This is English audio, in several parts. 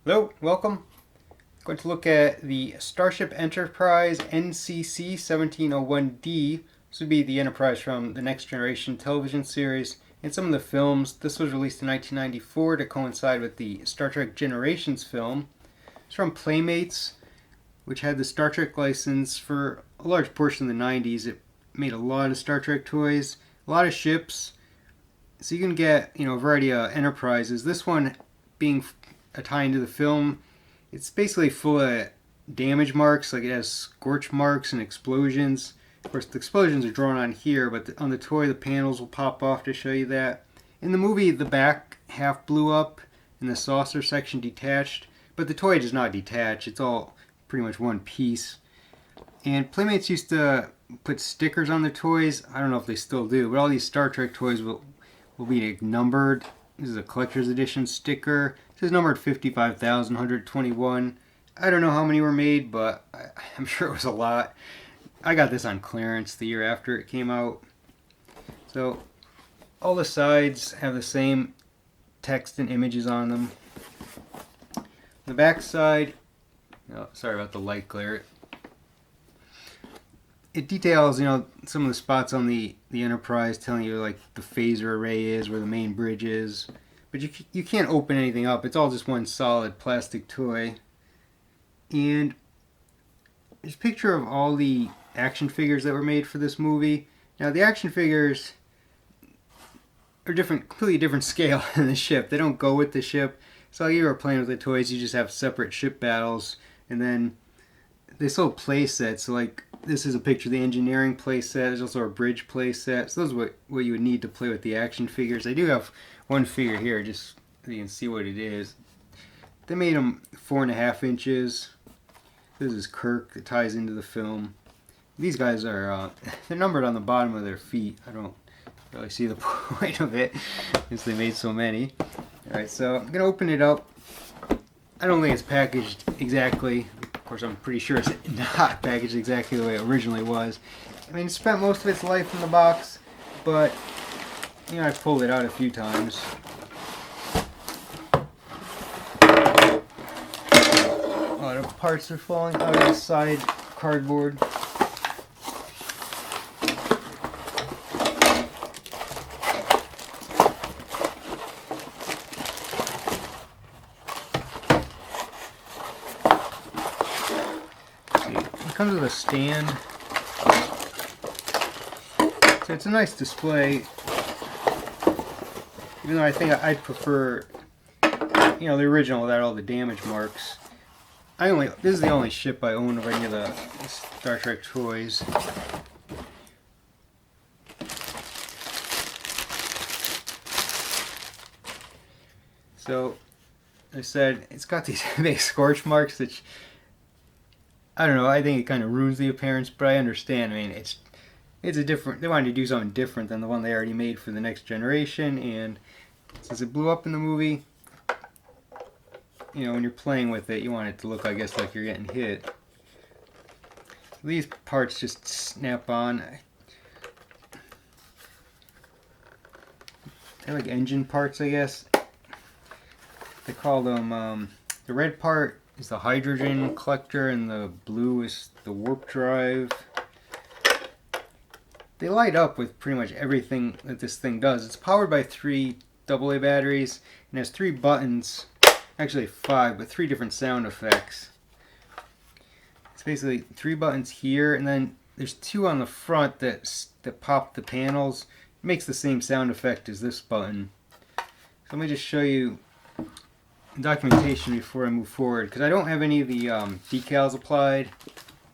Hello, welcome. I'm going to look at the Starship Enterprise NCC-1701-D. This would be the Enterprise from the Next Generation television series and some of the films. This was released in 1994 to coincide with the Star Trek Generations film. It's from Playmates, which had the Star Trek license for a large portion of the 90s. It made a lot of Star Trek toys, a lot of ships. So you can get, a variety of Enterprises. This one being a tie into the film, it's basically full of damage marks, like it has scorch marks and explosions. Of course, the explosions are drawn on here, but on the toy, the panels will pop off to show you that. In the movie, the back half blew up and the saucer section detached, but the toy does not detach. It's all pretty much one piece. And Playmates used to put stickers on the toys. I don't know if they still do, but all these Star Trek toys will be numbered. This is a collector's edition sticker. It says numbered 55,121. I don't know how many were made, but I'm sure it was a lot. I got this on clearance the year after it came out. So all the sides have the same text and images on them. The back side, sorry about the light glare. It details, some of the spots on the Enterprise, telling you like the phaser array is, where the main bridge is. But you can't open anything up. It's all just one solid plastic toy. And there's a picture of all the action figures that were made for this movie. Now the action figures are completely different scale than the ship. They don't go with the ship. So while you are playing with the toys, you just have separate ship battles. And then they sold play sets. So like this is a picture of the engineering play set. There's also a bridge play set. So those are what you would need to play with the action figures. I do have one figure here, just so you can see what it is. They made them 4.5 inches. This is Kirk that ties into the film. These guys are they're numbered on the bottom of their feet. I don't really see the point of it, since they made so many. Alright, so I'm going to open it up. I don't think it's packaged exactly. Of course, I'm pretty sure it's not packaged exactly the way it originally was. I mean, it spent most of its life in the box, but I've pulled it out a few times. A lot of parts are falling out of the side cardboard. It comes with a stand. So it's a nice display. Even though I think I'd prefer, the original without all the damage marks. This is the only ship I own of any of the Star Trek toys. So, I said, it's got these big scorch marks that, I don't know, I think it kind of ruins the appearance, but I understand. I mean, it's a different, they wanted to do something different than the one they already made for the Next Generation, and since it blew up in the movie, when you're playing with it, you want it to look, I guess, like you're getting hit. These parts just snap on. They're like engine parts, I guess. They call them, the red part is the hydrogen collector, and the blue is the warp drive. They light up with pretty much everything that this thing does. It's powered by 3 AA batteries and has 3 buttons, actually 5, but 3 different sound effects. It's basically 3 buttons here, and then there's 2 on the front that pop the panels. It makes the same sound effect as this button. So let me just show you the documentation before I move forward, because I don't have any of the decals applied.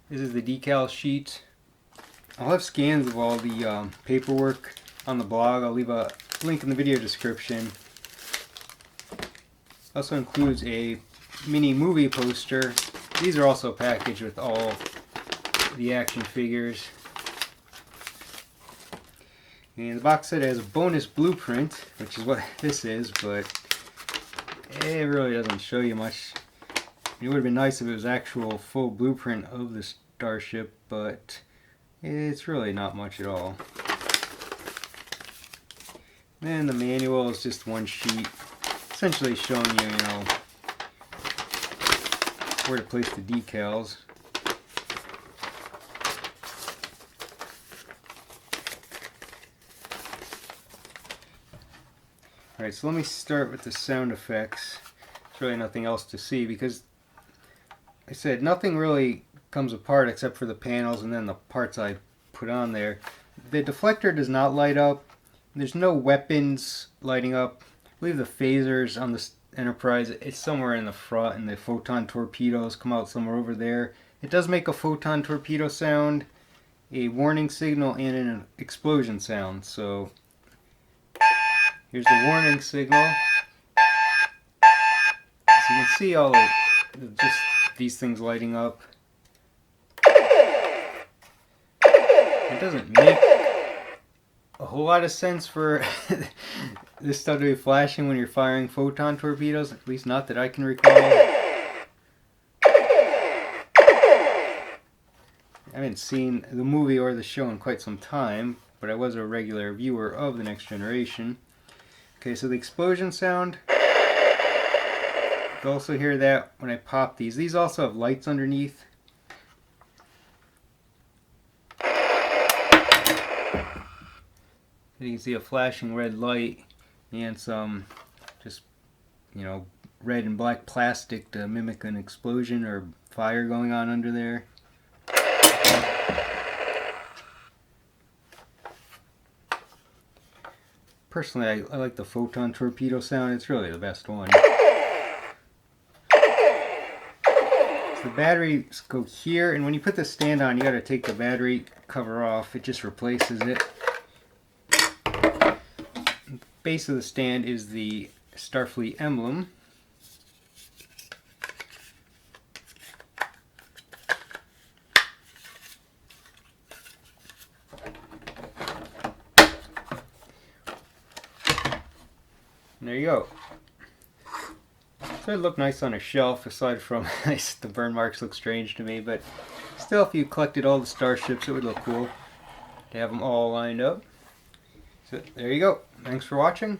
This is the decal sheet. I'll have scans of all the paperwork on the blog. I'll leave a link in the video description. Also includes a mini movie poster. These are also packaged with all the action figures. And the box set has a bonus blueprint, which is what this is, but it really doesn't show you much. It would have been nice if it was actual full blueprint of the starship, but it's really not much at all. And the manual is just one sheet, essentially showing you, where to place the decals. Alright, so let me start with the sound effects. There's really nothing else to see because, like I said, nothing really comes apart except for the panels and then the parts I put on there. The deflector does not light up. There's no weapons lighting up. I believe the phasers on the Enterprise, it's somewhere in the front, and the photon torpedoes come out somewhere over there. It does make a photon torpedo sound, a warning signal, and an explosion sound. So here's the warning signal. So you can see all of just these things lighting up. It doesn't make a whole lot of sense for this stuff to be flashing when you're firing photon torpedoes, at least not that I can recall. I haven't seen the movie or the show in quite some time, but I was a regular viewer of The Next Generation. Okay, so the explosion sound, you'll also hear that when I pop these. These also have lights underneath. You can see a flashing red light and some just, red and black plastic to mimic an explosion or fire going on under there. Personally, I like the photon torpedo sound. It's really the best one. So the batteries go here, and when you put the stand on, you got to take the battery cover off. It just replaces it. Base of the stand is the Starfleet emblem. And there you go. So it looked nice on a shelf, aside from the burn marks look strange to me, but still, if you collected all the starships, it would look cool to have them all lined up. So there you go. Thanks for watching.